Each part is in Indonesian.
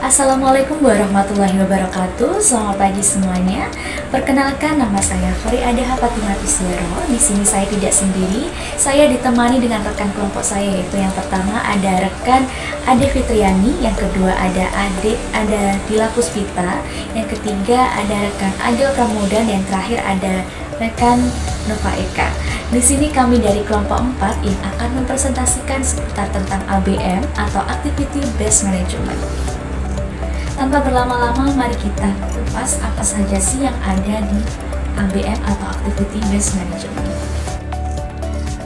Assalamualaikum warahmatullahi wabarakatuh. Selamat pagi semuanya. Perkenalkan, nama saya Khori Adaha Fatimah Tisyaro. Di sini saya tidak sendiri. Saya ditemani dengan rekan kelompok saya, yaitu yang pertama ada rekan Ade Fitriani, yang kedua ada Dila Puspita, yang ketiga ada rekan Adil Pramudan, dan terakhir ada rekan Nova Eka. Di sini kami dari kelompok 4 yang akan mempresentasikan seputar tentang ABM atau Activity Based Management. Tanpa berlama-lama, mari kita kupas apa saja sih yang ada di ABM atau Activity Based Management.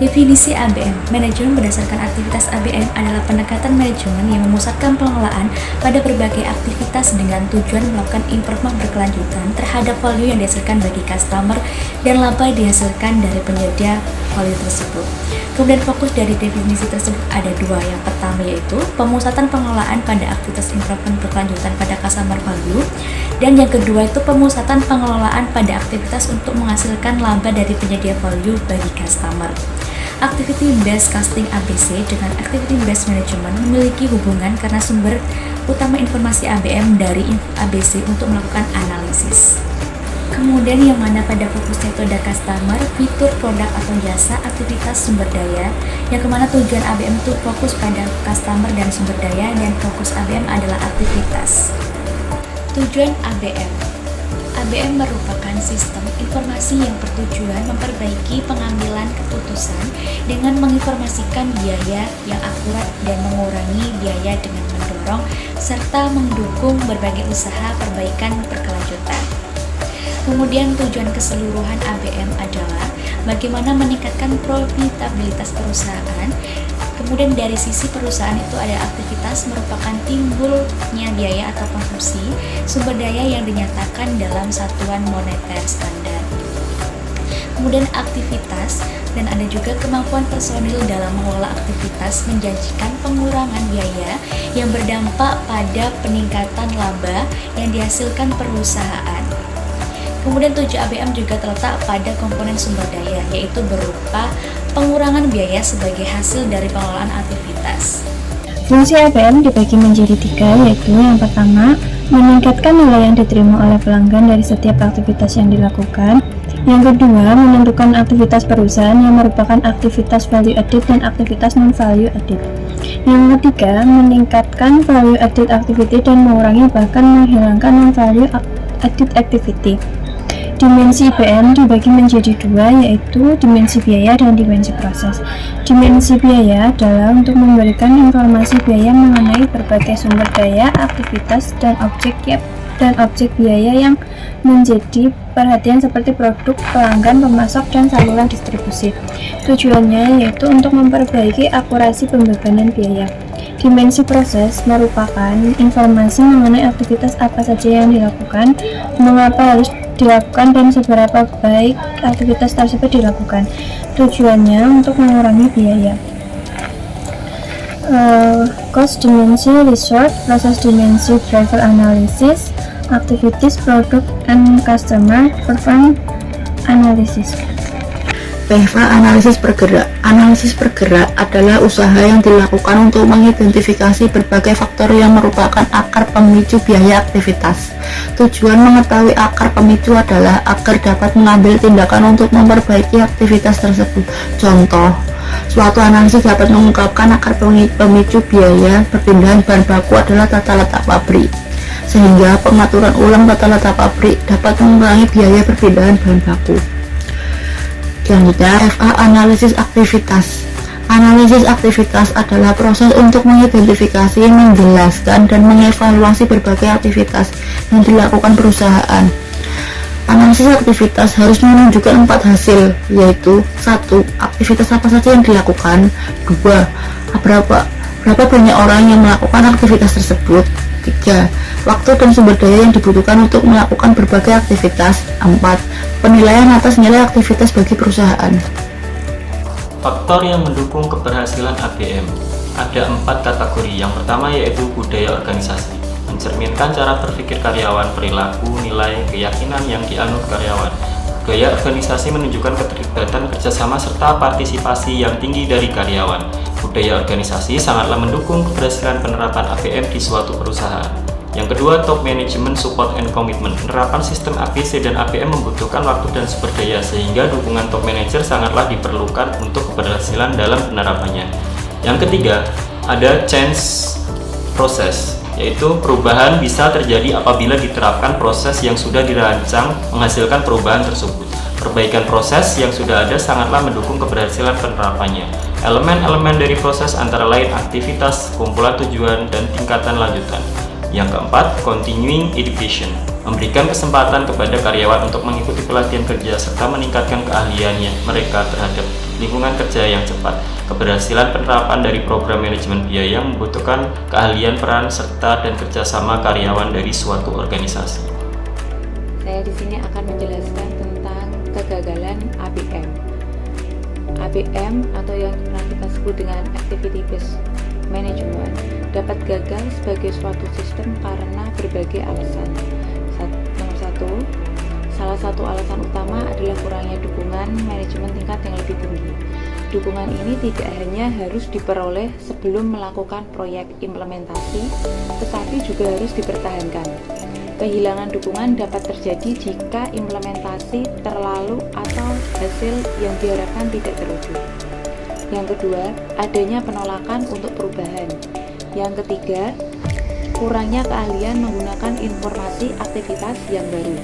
Definisi ABM, manajemen berdasarkan aktivitas ABM adalah pendekatan manajemen yang memusatkan pengelolaan pada berbagai aktivitas dengan tujuan melakukan improvement berkelanjutan terhadap value yang dihasilkan bagi customer dan laba dihasilkan dari penyedia value tersebut. Kemudian fokus dari definisi tersebut ada dua. Yang pertama yaitu pemusatan pengelolaan pada aktivitas improvement berkelanjutan pada customer value, dan yang kedua itu pemusatan pengelolaan pada aktivitas untuk menghasilkan laba dari penyedia value bagi customer. Activity Based Costing ABC dengan Activity Based Management memiliki hubungan karena sumber utama informasi ABM dari ABC untuk melakukan analisis. Kemudian yang mana pada fokusnya itu ada customer, fitur, produk atau jasa, aktivitas, sumber daya, yang kemana tujuan ABM itu fokus pada customer dan sumber daya, dan fokus ABM adalah aktivitas. Tujuan ABM merupakan sistem informasi yang bertujuan memperbaiki pengambilan keputusan dengan menginformasikan biaya yang akurat dan mengurangi biaya dengan mendorong serta mendukung berbagai usaha perbaikan berkelanjutan. Kemudian tujuan keseluruhan ABM adalah bagaimana meningkatkan profitabilitas perusahaan. Kemudian dari sisi perusahaan itu ada aktivitas merupakan timbulnya biaya atau konsumsi sumber daya yang dinyatakan dalam satuan moneter standar. Kemudian aktivitas, dan ada juga kemampuan personil dalam mengelola aktivitas menjanjikan pengurangan biaya yang berdampak pada peningkatan laba yang dihasilkan perusahaan. Kemudian tujuan ABM juga terletak pada komponen sumber daya, yaitu berupa pengurangan biaya sebagai hasil dari pengelolaan aktivitas. Fungsi ABM dibagi menjadi 3, yaitu yang pertama, meningkatkan nilai yang diterima oleh pelanggan dari setiap aktivitas yang dilakukan. Yang kedua, menentukan aktivitas perusahaan yang merupakan aktivitas value added dan aktivitas non-value added. Yang ketiga, meningkatkan value added activity dan mengurangi bahkan menghilangkan non-value added activity. Dimensi IBM dibagi menjadi 2, yaitu dimensi biaya dan dimensi proses. Dimensi biaya adalah untuk memberikan informasi biaya mengenai berbagai sumber daya, aktivitas, dan objek biaya yang menjadi perhatian seperti produk, pelanggan, pemasok, dan saluran distribusi. Tujuannya yaitu untuk memperbaiki akurasi pembebanan biaya. Dimensi proses merupakan informasi mengenai aktivitas apa saja yang dilakukan, mengapa harus dilakukan, dan seberapa baik aktivitas tersebut dilakukan. Tujuannya untuk mengurangi biaya. Cost dimensi resort, proses dimensi driver analysis, activities, product, and customer, perform analysis. PFA analisis bergerak. Analisis bergerak adalah usaha yang dilakukan untuk mengidentifikasi berbagai faktor yang merupakan akar pemicu biaya aktivitas. Tujuan mengetahui akar pemicu adalah agar dapat mengambil tindakan untuk memperbaiki aktivitas tersebut. Contoh, suatu analisis dapat mengungkapkan akar pemicu biaya perpindahan bahan baku adalah tata letak pabrik, sehingga pengaturan ulang tata letak pabrik dapat mengurangi biaya perpindahan bahan baku. Selanjutnya, FA analisis aktivitas. Analisis aktivitas adalah proses untuk mengidentifikasi, menjelaskan, dan mengevaluasi berbagai aktivitas yang dilakukan perusahaan. Analisis aktivitas harus menunjukkan 4 hasil, yaitu 1. Aktivitas apa saja yang dilakukan. 2. Berapa banyak orang yang melakukan aktivitas tersebut. 3. Waktu dan sumber daya yang dibutuhkan untuk melakukan berbagai aktivitas. 4. Penilaian atas nilai aktivitas bagi perusahaan. Faktor yang mendukung keberhasilan ABM. Ada 4 kategori. Yang pertama yaitu budaya organisasi, mencerminkan cara berpikir karyawan, perilaku, nilai, keyakinan yang dianut karyawan. Budaya organisasi menunjukkan keterlibatan kerjasama serta partisipasi yang tinggi dari karyawan. Budaya organisasi sangatlah mendukung keberhasilan penerapan ABM di suatu perusahaan. Yang kedua, top management support and commitment. Penerapan sistem ABC dan APM membutuhkan waktu dan sumber daya, sehingga dukungan top manager sangatlah diperlukan untuk keberhasilan dalam penerapannya. Yang ketiga, ada change process, yaitu perubahan bisa terjadi apabila diterapkan proses yang sudah dirancang menghasilkan perubahan tersebut. Perbaikan proses yang sudah ada sangatlah mendukung keberhasilan penerapannya. Elemen-elemen dari proses antara lain aktivitas, kumpulan tujuan, dan tingkatan lanjutan. Yang keempat, continuing education, memberikan kesempatan kepada karyawan untuk mengikuti pelatihan kerja serta meningkatkan keahliannya mereka terhadap lingkungan kerja yang cepat. Keberhasilan penerapan dari program manajemen biaya membutuhkan keahlian peran serta dan kerjasama karyawan dari suatu organisasi. Saya di sini akan menjelaskan tentang kegagalan ABM. ABM atau yang pernah kita sebut dengan Activity Based Management dapat gagal sebagai suatu sistem karena berbagai alasan. Nomor satu, salah satu alasan utama adalah kurangnya dukungan manajemen tingkat yang lebih tinggi. Dukungan ini tidak hanya harus diperoleh sebelum melakukan proyek implementasi, tetapi juga harus dipertahankan. Kehilangan dukungan dapat terjadi jika implementasi terlalu atau hasil yang diharapkan tidak terwujud. Yang kedua, adanya penolakan untuk perubahan. Yang ketiga, kurangnya keahlian menggunakan informasi aktivitas yang baru.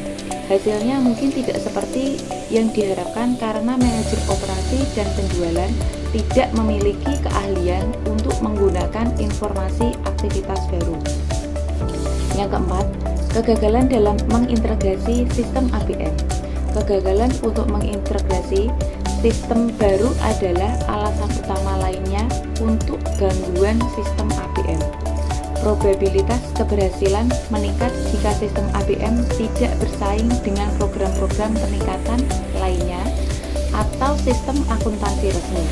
Hasilnya mungkin tidak seperti yang diharapkan karena manajer operasi dan penjualan tidak memiliki keahlian untuk menggunakan informasi aktivitas baru. Yang keempat, kegagalan dalam mengintegrasi sistem ABM. Kegagalan untuk mengintegrasi sistem baru adalah alasan utama lainnya untuk gangguan sistem ABM. Probabilitas keberhasilan meningkat jika sistem ABM tidak bersaing dengan program-program peningkatan lainnya atau sistem akuntansi resmi.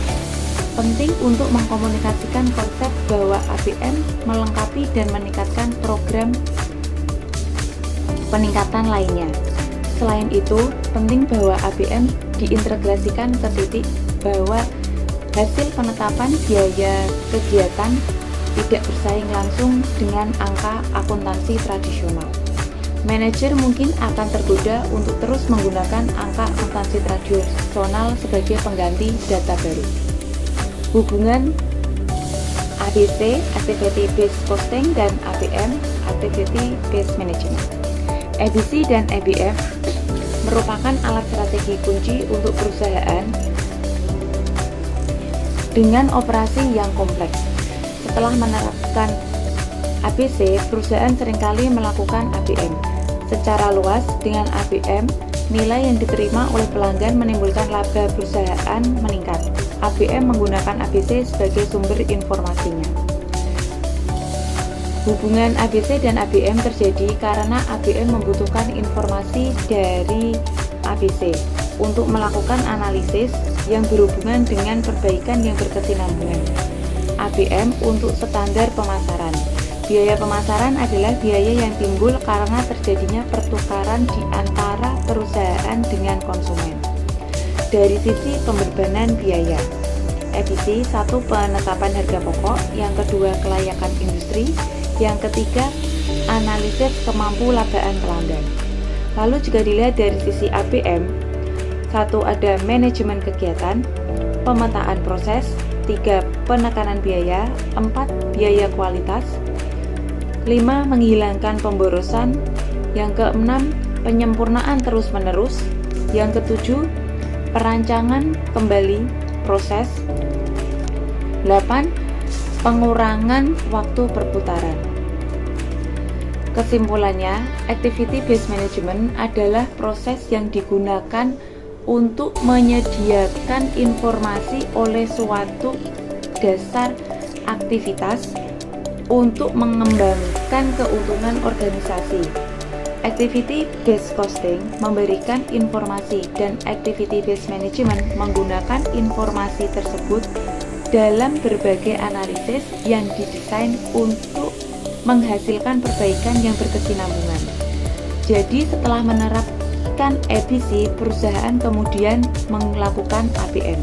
Penting untuk mengkomunikasikan konsep bahwa ABM melengkapi dan meningkatkan program peningkatan lainnya. Selain itu, penting bahwa ABM diintegrasikan ke titik bahwa hasil penetapan biaya kegiatan tidak bersaing langsung dengan angka akuntansi tradisional. Manajer mungkin akan tergoda untuk terus menggunakan angka akuntansi tradisional sebagai pengganti data baru. Hubungan ABC, Activity Based Costing, dan ABM, Activity Based Management. ABC dan ABM merupakan alat strategi kunci untuk perusahaan dengan operasi yang kompleks. Setelah menerapkan ABC, perusahaan seringkali melakukan ABM. Secara luas, dengan ABM, nilai yang diterima oleh pelanggan menimbulkan laba perusahaan meningkat. ABM menggunakan ABC sebagai sumber informasinya. Hubungan ABC dan ABM terjadi karena ABM membutuhkan informasi dari ABC untuk melakukan analisis yang berhubungan dengan perbaikan yang berkesinambungan. ABM untuk standar pemasaran. Biaya pemasaran adalah biaya yang timbul karena terjadinya pertukaran di antara perusahaan dengan konsumen. Dari sisi pembebanan biaya, ABC, satu, penetapan harga pokok, yang kedua, kelayakan industri, yang ketiga, analisis kemampu labaan pelanggan. Lalu jika dilihat dari sisi ABM, satu, ada manajemen kegiatan, pemetaan proses, 3. Penekanan biaya, 4. Biaya kualitas, 5. Menghilangkan pemborosan, yang ke-6. Penyempurnaan terus-menerus, yang ke-7. Perancangan kembali proses, 8. Pengurangan waktu perputaran. Kesimpulannya, Activity Based Management adalah proses yang digunakan untuk menyediakan informasi oleh suatu dasar aktivitas untuk mengembangkan keuntungan organisasi. Activity Based Costing memberikan informasi dan Activity Based Management menggunakan informasi tersebut dalam berbagai analisis yang didesain untuk menghasilkan perbaikan yang berkesinambungan. Jadi setelah menerapkan ABC, perusahaan kemudian melakukan ABM.